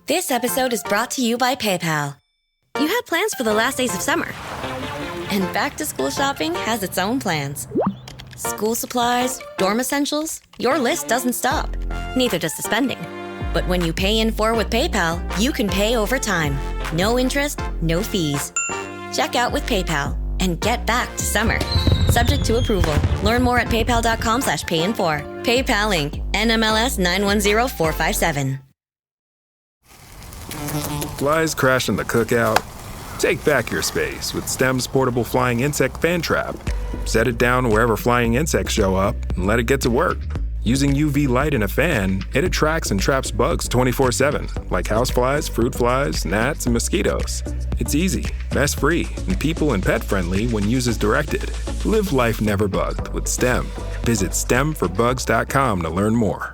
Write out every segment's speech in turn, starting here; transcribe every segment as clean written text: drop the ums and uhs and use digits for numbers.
This episode is brought to you by PayPal. You had plans for the last days of summer. And back-to-school shopping has its own plans. School supplies, dorm essentials, your list doesn't stop. Neither does the spending. But when you pay in full with PayPal, you can pay over time. No interest, no fees. Check out with PayPal and get back to summer. Subject to approval. Learn more at paypal.com/payinfor. PayPal Inc. NMLS 910457. Flies crashing the cookout? Take back your space with STEM's portable flying insect fan trap. Set it down wherever flying insects show up and let it get to work. Using UV light and a fan, it attracts and traps bugs 24/7, like houseflies, fruit flies, gnats, and mosquitoes. It's easy, mess-free, and people and pet-friendly when used as directed. Live life never bugged with STEM. Visit stemforbugs.com to learn more.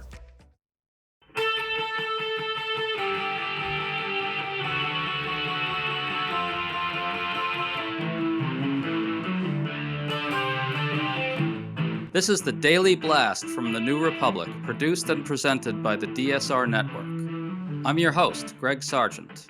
This is the Daily Blast from the New Republic, produced and presented by the DSR Network. I'm your host, Greg Sargent.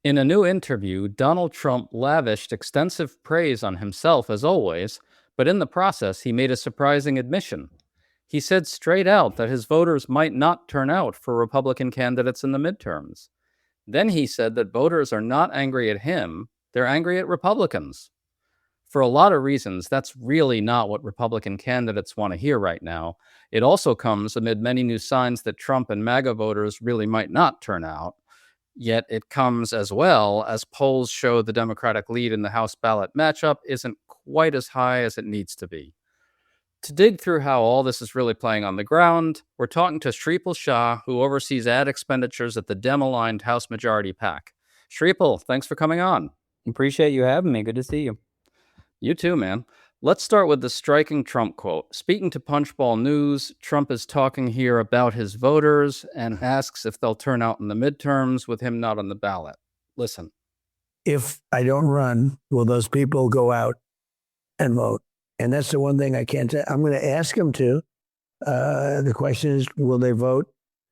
In a new interview, Donald Trump lavished extensive praise on himself as always, but in the process, he made a surprising admission. He said straight out that his voters might not turn out for Republican candidates in the midterms. Then he said that voters are not angry at him, they're angry at Republicans. For a lot of reasons, that's really not what Republican candidates want to hear right now. It also comes amid many new signs that Trump and MAGA voters really might not turn out. Yet it comes as well as polls show the Democratic lead in the House ballot matchup isn't quite as high as it needs to be. To dig through how all this is really playing on the ground, we're talking to Shripal Shah, who oversees ad expenditures at the Dem-aligned House Majority PAC. Shripal, thanks for coming on. Appreciate you having me. Good to see you. You too, man. Let's start with the striking Trump quote. Speaking to Punchbowl News, Trump is talking here about his voters and asks if they'll turn out in the midterms with him not on the ballot. Listen. If I don't run, will those people go out and vote? And that's the one thing I can't tell. I'm going to ask them to. The question is, will they vote?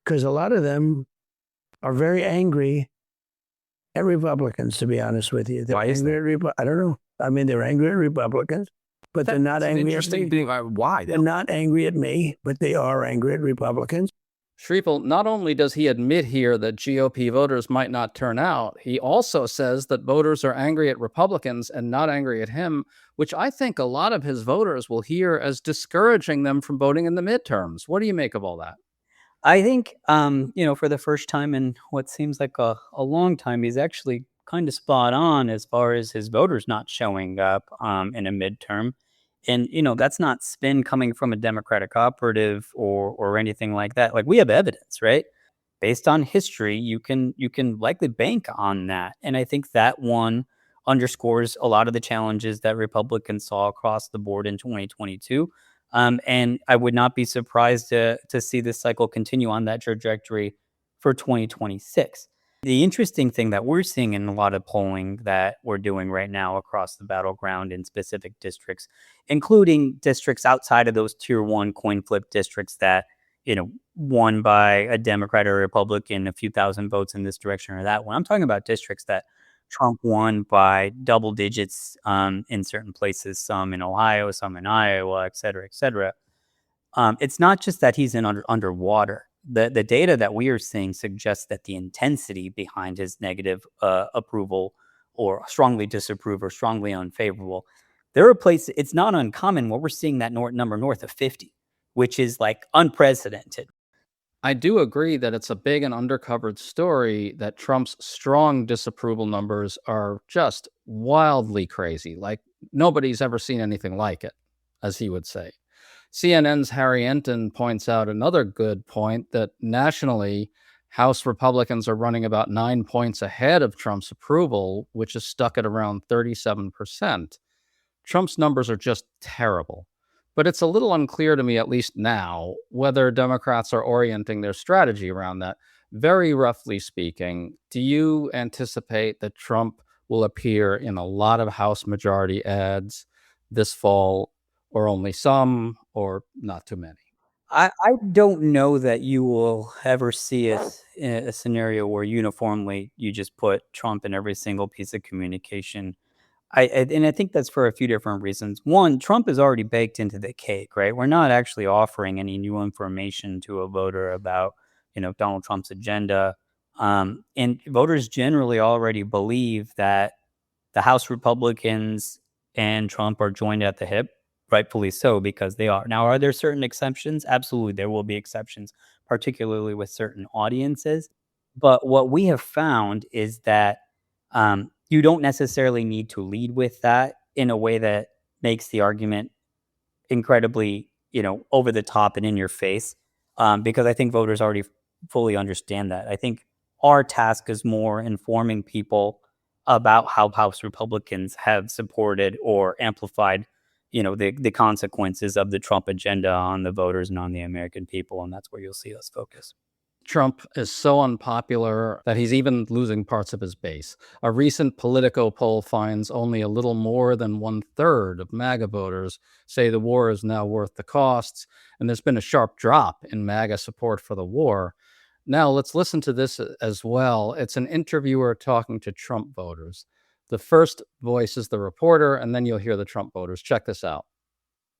Because a lot of them are very angry at Republicans, to be honest with you. Why is that? I don't know. I mean, they're angry at Republicans, but they're not angry at me. Why? They're not angry at me, but they are angry at Republicans. Shripal, not only does he admit here that GOP voters might not turn out, he also says that voters are angry at Republicans and not angry at him, which I think a lot of his voters will hear as discouraging them from voting in the midterms. What do you make of all that? I think, for the first time in what seems like a long time, he's actually kind of spot on as far as his voters not showing up in a midterm. And, that's not spin coming from a Democratic operative or anything like that. Like, we have evidence, right? Based on history, you can likely bank on that. And I think that one underscores a lot of the challenges that Republicans saw across the board in 2022. And I would not be surprised to see this cycle continue on that trajectory for 2026. The interesting thing that we're seeing in a lot of polling that we're doing right now across the battleground in specific districts, including districts outside of those tier one coin flip districts that, won by a Democrat or a Republican, a few thousand votes in this direction or that one. I'm talking about districts that Trump won by double digits in certain places, some in Ohio, some in Iowa, et cetera, et cetera. It's not just that he's underwater. The data that we are seeing suggests that the intensity behind his negative approval or strongly disapprove or strongly unfavorable, there are places, it's not uncommon where we're seeing that number north of 50, which is like unprecedented. I do agree that it's a big and undercovered story that Trump's strong disapproval numbers are just wildly crazy. Like nobody's ever seen anything like it, as he would say. CNN's Harry Enton points out another good point that nationally, House Republicans are running about 9 points ahead of Trump's approval, which is stuck at around 37%. Trump's numbers are just terrible. But it's a little unclear to me, at least now, whether Democrats are orienting their strategy around that. Very roughly speaking, do you anticipate that Trump will appear in a lot of House majority ads, this fall, or only some, or not too many? I don't know that you will ever see a scenario where uniformly you just put Trump in every single piece of communication. And I think that's for a few different reasons. One, Trump is already baked into the cake, right? We're not actually offering any new information to a voter about, Donald Trump's agenda. And voters generally already believe that the House Republicans and Trump are joined at the hip, rightfully so, because they are. Now, are there certain exceptions? Absolutely, there will be exceptions, particularly with certain audiences. But what we have found is that you don't necessarily need to lead with that in a way that makes the argument incredibly, over the top and in your face, because I think voters already fully understand that. I think our task is more informing people about how House Republicans have supported or amplified, the consequences of the Trump agenda on the voters and on the American people, and that's where you'll see us focus. Trump is so unpopular that he's even losing parts of his base. A recent Politico poll finds only a little more than 1/3 of MAGA voters say the war is now worth the costs, and there's been a sharp drop in MAGA support for the war. Now, let's listen to this as well. It's an interviewer talking to Trump voters. The first voice is the reporter, and then you'll hear the Trump voters. Check this out.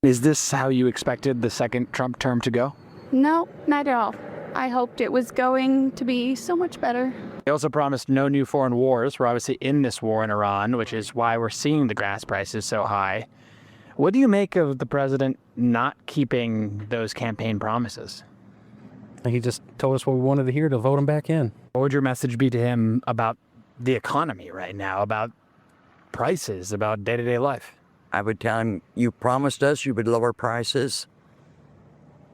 Is this how you expected the second Trump term to go? No, not at all. I hoped it was going to be so much better. He also promised no new foreign wars. We're obviously in this war in Iran, which is why we're seeing the gas prices so high. What do you make of the president not keeping those campaign promises? He just told us what we wanted to hear to vote him back in. What would your message be to him about the economy right now, about prices, about day-to-day life? I would tell him, you promised us you would lower prices,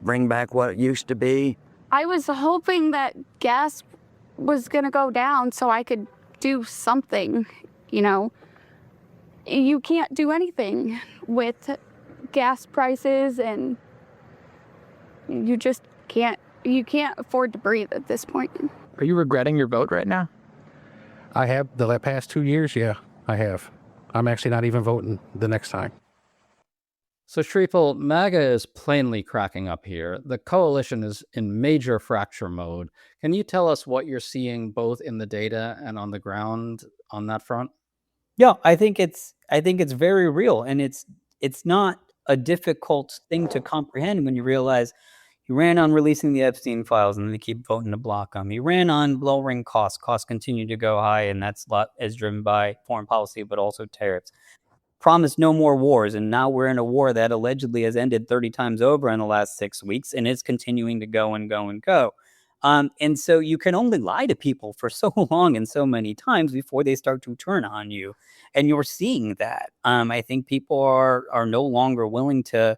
bring back what it used to be. I was hoping that gas was going to go down so I could do something, You can't do anything with gas prices, and you just can't. You can't afford to breathe at this point. Are you regretting your vote right now? I have the past 2 years, yeah, I have. I'm actually not even voting the next time. So, Shrifel, MAGA is plainly cracking up here. The coalition is in major fracture mode. Can you tell us what you're seeing both in the data and on the ground on that front? Yeah, I think it's very real, and it's not a difficult thing to comprehend when you realize he ran on releasing the Epstein files, and then they keep voting to block them. He ran on lowering costs. Costs continue to go high, and that's a lot is driven by foreign policy, but also tariffs. Promised no more wars, and now we're in a war that allegedly has ended 30 times over in the last 6 weeks, and it's continuing to go and go and go. And so you can only lie to people for so long and so many times before they start to turn on you, and you're seeing that. I think people are no longer willing to,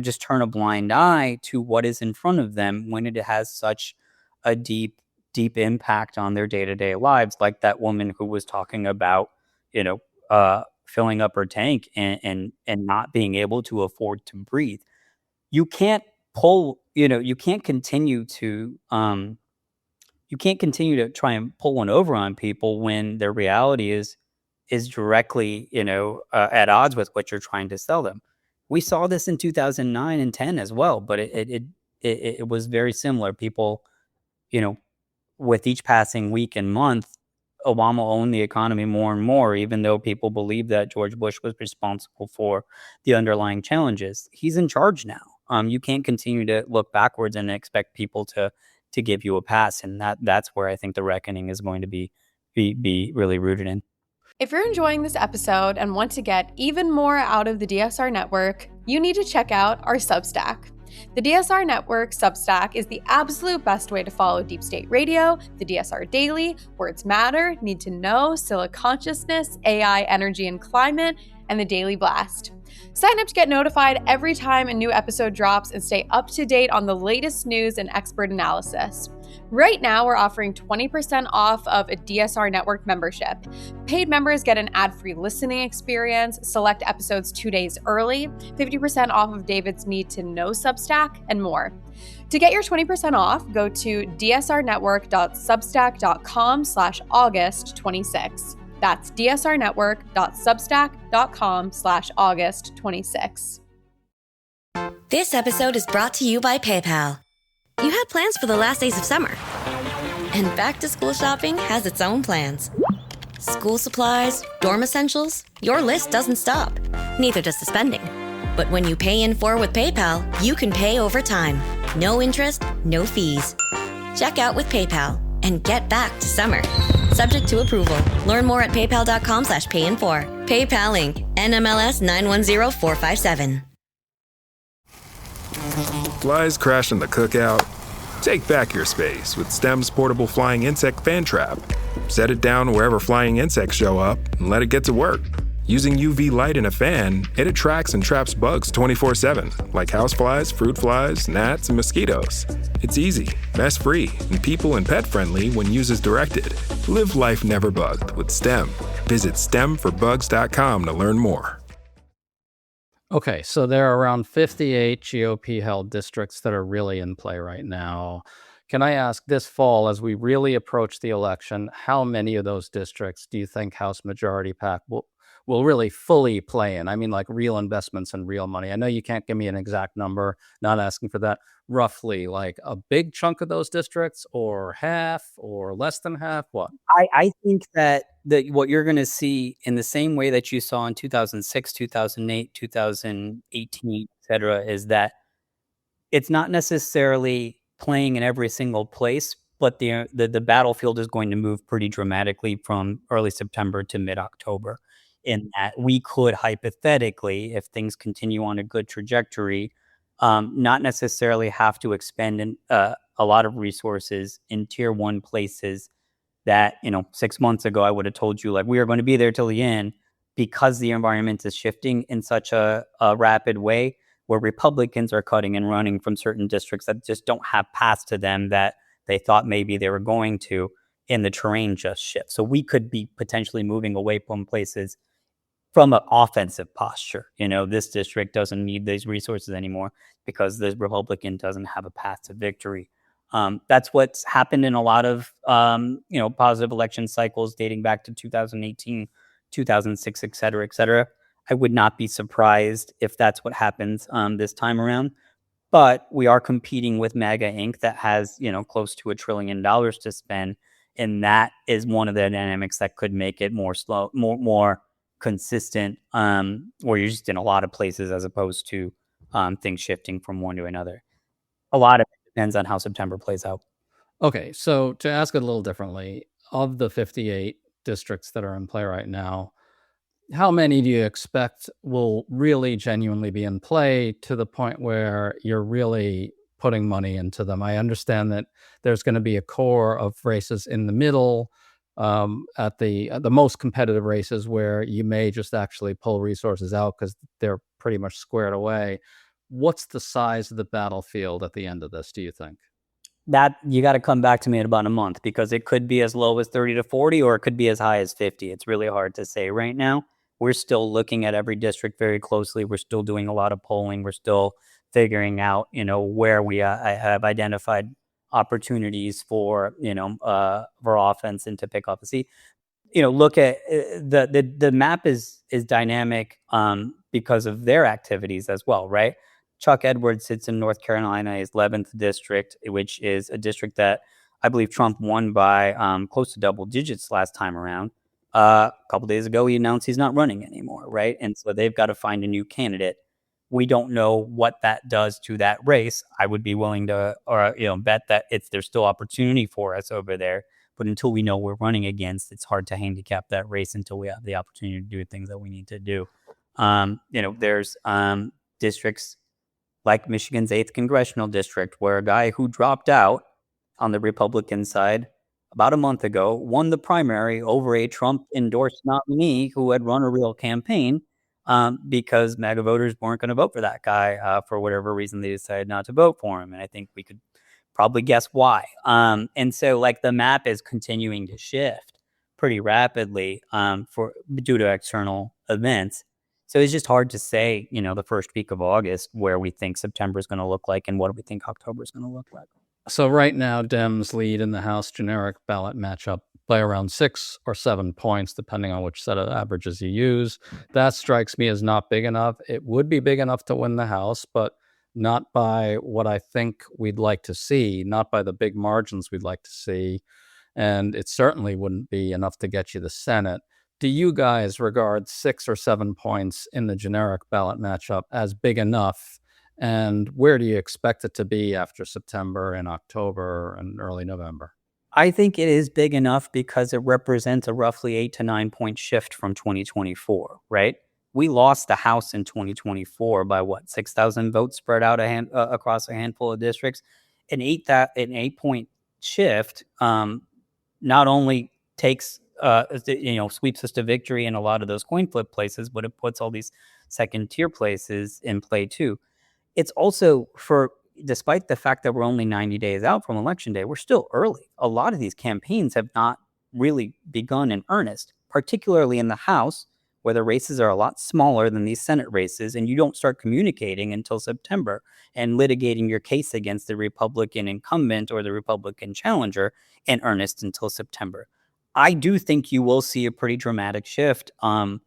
just turn a blind eye to what is in front of them when it has such a deep impact on their day-to-day lives, like that woman who was talking about, filling up her tank and not being able to afford to breathe. You can't continue to try and pull one over on people when their reality is directly, at odds with what you're trying to sell them. We saw this in 2009 and 10 as well, but it was very similar. People, with each passing week and month, Obama owned the economy more and more, even though people believed that George Bush was responsible for the underlying challenges. He's in charge now. You can't continue to look backwards and expect people to give you a pass, and that's where I think the reckoning is going to be really rooted in. If you're enjoying this episode and want to get even more out of the DSR Network, you need to check out our Substack. The DSR Network Substack is the absolute best way to follow Deep State Radio, the DSR Daily, Words Matter, Need to Know, Scylla Consciousness, AI, Energy and Climate, and the Daily Blast. Sign up to get notified every time a new episode drops and stay up to date on the latest news and expert analysis. Right now, we're offering 20% off of a DSR Network membership. Paid members get an ad-free listening experience, select episodes 2 days early, 50% off of David's Need to Know Substack, and more. To get your 20% off, go to dsrnetwork.substack.com/August26. That's dsrnetwork.substack.com/August26. This episode is brought to you by PayPal. You had plans for the last days of summer. And back to school shopping has its own plans. School supplies, dorm essentials, your list doesn't stop. Neither does the spending. But when you pay in full with PayPal, you can pay over time. No interest, no fees. Check out with PayPal and get back to summer. Subject to approval. Learn more at paypal.com/payinfor. PayPal Inc. NMLS 910457. Flies crashing the cookout? Take back your space with STEM's portable flying insect fan trap. Set it down wherever flying insects show up and let it get to work. Using UV light and a fan, it attracts and traps bugs 24/7, like houseflies, fruit flies, gnats, and mosquitoes. It's easy, mess-free, and people and pet-friendly when used as directed. Live life never bugged with STEM. Visit stemforbugs.com to learn more. Okay, so there are around 58 GOP-held districts that are really in play right now. Can I ask, this fall, as we really approach the election, how many of those districts do you think House Majority PAC will really fully play in? I mean, like real investments and real money. I know you can't give me an exact number, not asking for that. Roughly, like a big chunk of those districts, or half, or less than half? What? I think that what you're going to see in the same way that you saw in 2006, 2008, 2018, et cetera, is that it's not necessarily playing in every single place, but the battlefield is going to move pretty dramatically from early September to mid-October, in that we could hypothetically, if things continue on a good trajectory, not necessarily have to expend a lot of resources in tier one places that, 6 months ago, I would have told you, like, we are going to be there till the end, because the environment is shifting in such a rapid way, where Republicans are cutting and running from certain districts that just don't have paths to them that they thought maybe they were going to, and the terrain just shifts. So we could be potentially moving away from places from an offensive posture. This district doesn't need these resources anymore because the Republican doesn't have a path to victory. That's what's happened in a lot of, positive election cycles dating back to 2018, 2006, et cetera, et cetera. I would not be surprised if that's what happens this time around. But we are competing with MAGA Inc. that has, close to $1 trillion to spend. And that is one of the dynamics that could make it more consistent, where you're just in a lot of places as opposed to things shifting from one to another. A lot of it depends on how September plays out. Okay, so to ask it a little differently, of the 58 districts that are in play right now, how many do you expect will really genuinely be in play to the point where you're really putting money into them? I understand that there's going to be a core of races in the middle, at the most competitive races, where you may just actually pull resources out because they're pretty much squared away. What's the size of the battlefield at the end of this, do you think? That you got to come back to me in about a month, because it could be as low as 30 to 40, or it could be as high as 50. It's really hard to say right now. We're still looking at every district very closely. We're still doing a lot of polling. We're still figuring out, where we have identified opportunities for offense and to pick off a seat. Look at the map is dynamic because of their activities as well, right? Chuck Edwards sits in North Carolina, his 11th district, which is a district that I believe Trump won by close to double digits last time around. A couple days ago, he announced he's not running anymore, right? And so they've got to find a new candidate. We don't know what that does to that race. I would be willing to, bet that there's still opportunity for us over there. But until we know we're running against, it's hard to handicap that race until we have the opportunity to do things that we need to do. There's districts like Michigan's 8th congressional district, where a guy who dropped out on the Republican side about a month ago won the primary over a Trump-endorsed nominee who had run a real campaign, because MAGA voters weren't going to vote for that guy for whatever reason. They decided not to vote for him, and I think we could probably guess why. And so, the map is continuing to shift pretty rapidly due to external events. So it's just hard to say, the first week of August, where we think September is going to look like and what do we think October is going to look like. So right now, Dems lead in the House generic ballot matchup by around 6 or 7 points, depending on which set of averages you use. That strikes me as not big enough. It would be big enough to win the House, but not by what I think we'd like to see, not by the big margins we'd like to see. And it certainly wouldn't be enough to get you the Senate. Do you guys regard 6 or 7 points in the generic ballot matchup as big enough? And where do you expect it to be after September and October and early November? I think it is big enough because it represents a roughly 8 to 9 point shift from 2024, right? We lost the House in 2024 by what, 6,000 votes spread out across a handful of districts. An 8 point shift not only takes sweeps us to victory in a lot of those coin flip places, but it puts all these second tier places in play too. It's also, despite the fact that we're only 90 days out from election day, we're still early. A lot of these campaigns have not really begun in earnest, particularly in the House, where the races are a lot smaller than these Senate races, and you don't start communicating until September and litigating your case against the Republican incumbent or the Republican challenger in earnest until September. I do think you will see a pretty dramatic shift, come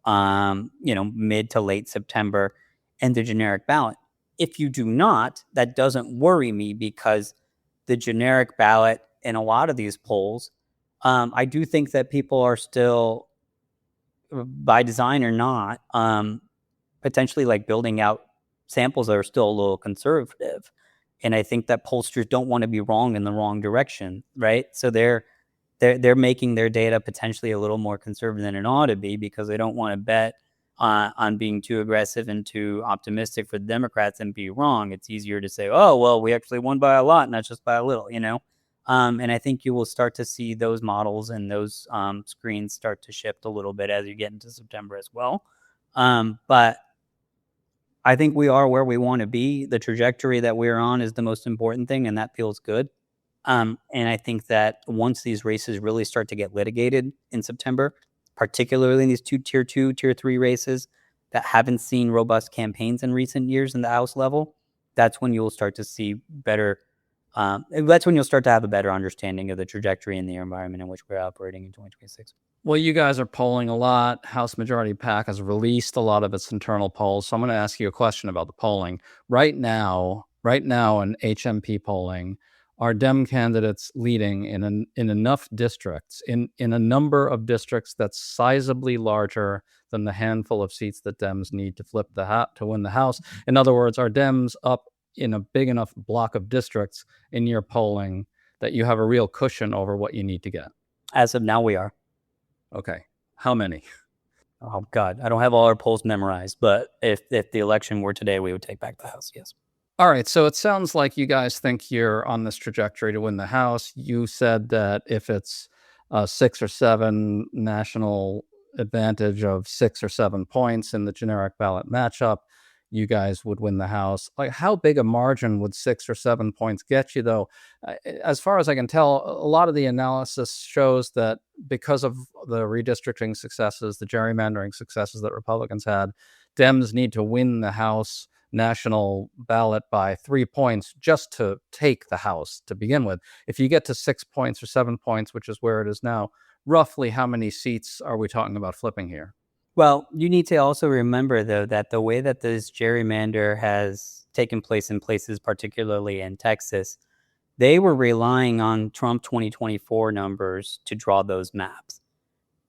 mid to late September and the generic ballot. If you do not, that doesn't worry me, because the generic ballot in a lot of these polls, I do think that people are still, by design or not, potentially like building out samples that are still a little conservative. And I think that pollsters don't want to be wrong in the wrong direction, right? So they're making their data potentially a little more conservative than it ought to be, because they don't want to bet on being too aggressive and too optimistic for the Democrats and be wrong. It's easier to say, oh, well, we actually won by a lot, not just by a little, and I think you will start to see those models and those screens start to shift a little bit as you get into September as well. But I think we are where we want to be. The trajectory that we're on is the most important thing, and that feels good. And I think that once these races really start to get litigated in September, particularly in these tier 2, tier 3 races that haven't seen robust campaigns in recent years in the House level, that's when you'll start to see better. That's when you'll start to have a better understanding of the trajectory and the environment in which we're operating in 2026. Well, you guys are polling a lot. House Majority PAC has released a lot of its internal polls. So I'm going to ask you a question about the polling. Right now in HMP polling, are Dem candidates leading in enough districts, in a number of districts that's sizably larger than the handful of seats that Dems need to flip to win the House? In other words, are Dems up in a big enough block of districts in your polling that you have a real cushion over what you need to get? As of now, we are. Okay. How many? Oh, God. I don't have all our polls memorized, but if the election were today, we would take back the House, yes. All right, so it sounds like you guys think you're on this trajectory to win the House. You said that if it's a 6 or 7 national advantage of 6 or 7 points in the generic ballot matchup, you guys would win the House. Like, how big a margin would 6 or 7 points get you, though? As far as I can tell, a lot of the analysis shows that because of the redistricting successes, the gerrymandering successes that Republicans had, Dems need to win the House national ballot by 3 points just to take the House to begin with. If you get to 6 points or 7 points, which is where it is now, roughly how many seats are we talking about flipping here? Well, you need to also remember, though, that the way that this gerrymander has taken place in places, particularly in Texas, they were relying on Trump 2024 numbers to draw those maps.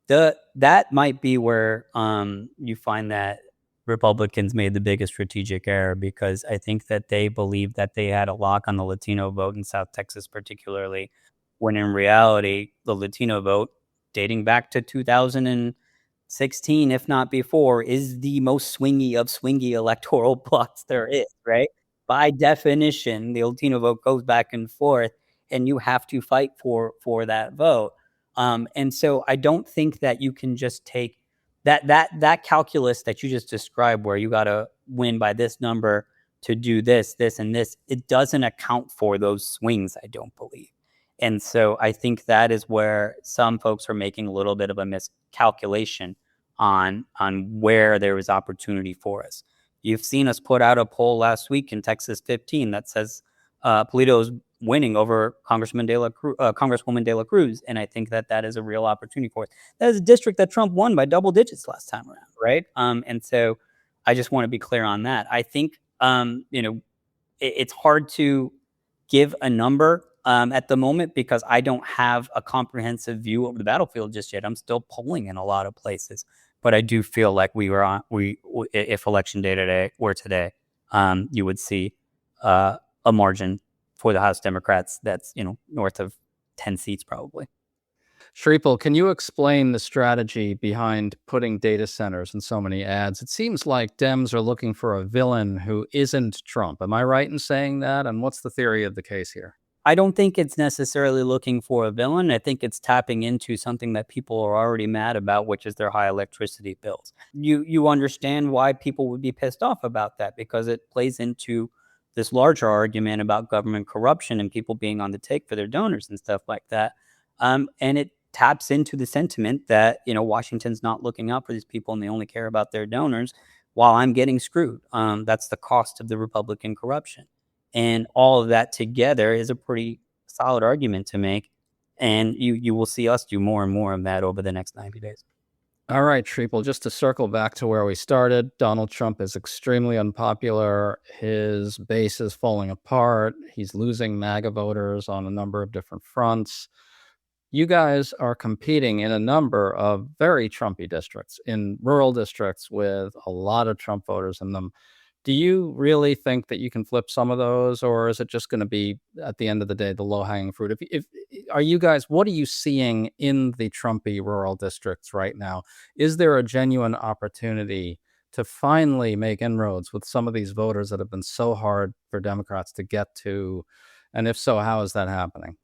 That might be where you find that Republicans made the biggest strategic error, because I think that they believed that they had a lock on the Latino vote in South Texas, particularly, when in reality, the Latino vote, dating back to 2016, if not before, is the most swingy of swingy electoral blocks there is, right? By definition, the Latino vote goes back and forth, and you have to fight for that vote. And so I don't think that you can just take that calculus that you just described, where you got to win by this number to do this, and this. It doesn't account for those swings, I don't believe. And so I think that is where some folks are making a little bit of a miscalculation on where there is opportunity for us. You've seen us put out a poll last week in Texas 15 that says Polito's winning over Congresswoman De La Cruz, and I think that is a real opportunity for us. That is a district that Trump won by double digits last time around, right? And so I just want to be clear on that. I think it's hard to give a number at the moment because I don't have a comprehensive view of the battlefield just yet. I'm still polling in a lot of places, but I do feel like if election day were today, you would see a margin for the House Democrats that's north of 10 seats probably. Shripal, can you explain the strategy behind putting data centers in so many ads? It seems like Dems are looking for a villain who isn't Trump. Am I right in saying that? And what's the theory of the case here? I don't think it's necessarily looking for a villain. I think it's tapping into something that people are already mad about, which is their high electricity bills. You understand why people would be pissed off about that because it plays into this larger argument about government corruption and people being on the take for their donors and stuff like that. And it taps into the sentiment that, Washington's not looking out for these people and they only care about their donors while I'm getting screwed. That's the cost of the Republican corruption. And all of that together is a pretty solid argument to make. And you will see us do more and more of that over the next 90 days. All right, Shripal, just to circle back to where we started, Donald Trump is extremely unpopular. His base is falling apart. He's losing MAGA voters on a number of different fronts. You guys are competing in a number of very Trumpy districts, in rural districts with a lot of Trump voters in them. Do you really think that you can flip some of those, or is it just going to be, at the end of the day, the low-hanging fruit? What are you seeing in the Trumpy rural districts right now? Is there a genuine opportunity to finally make inroads with some of these voters that have been so hard for Democrats to get to? And if so, how is that happening?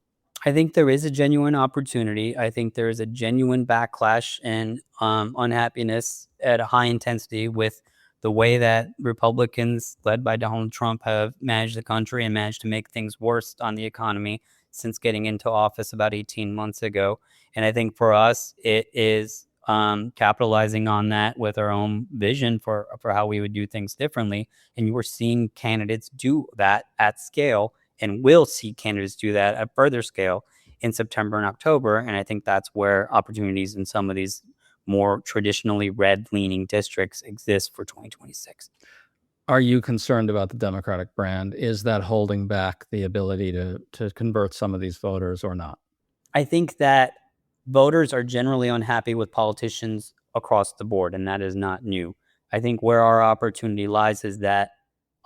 I think there is a genuine opportunity. I think there is a genuine backlash and unhappiness at a high intensity with the way that Republicans, led by Donald Trump, have managed the country and managed to make things worse on the economy since getting into office about 18 months ago. And I think for us, it is capitalizing on that with our own vision for how we would do things differently. And you are seeing candidates do that at scale, and will see candidates do that at further scale in September and October. And I think that's where opportunities in some of these more traditionally red-leaning districts exist for 2026. Are you concerned about the Democratic brand? Is that holding back the ability to convert some of these voters or not? I think that voters are generally unhappy with politicians across the board, and that is not new. I think where our opportunity lies is that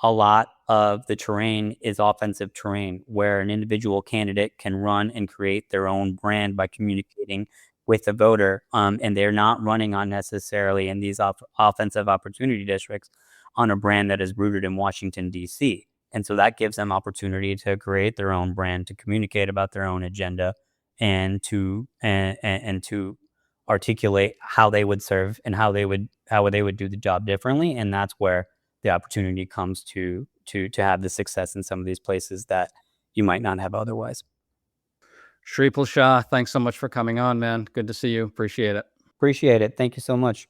a lot of the terrain is offensive terrain, where an individual candidate can run and create their own brand by communicating with the voter, and they're not running on necessarily in these offensive opportunity districts on a brand that is rooted in Washington, D.C. And so that gives them opportunity to create their own brand, to communicate about their own agenda, and to articulate how they would serve and how they would do the job differently. And that's where the opportunity comes to have the success in some of these places that you might not have otherwise. Shripal Shah, thanks so much for coming on, man. Good to see you. Appreciate it. Appreciate it. Thank you so much.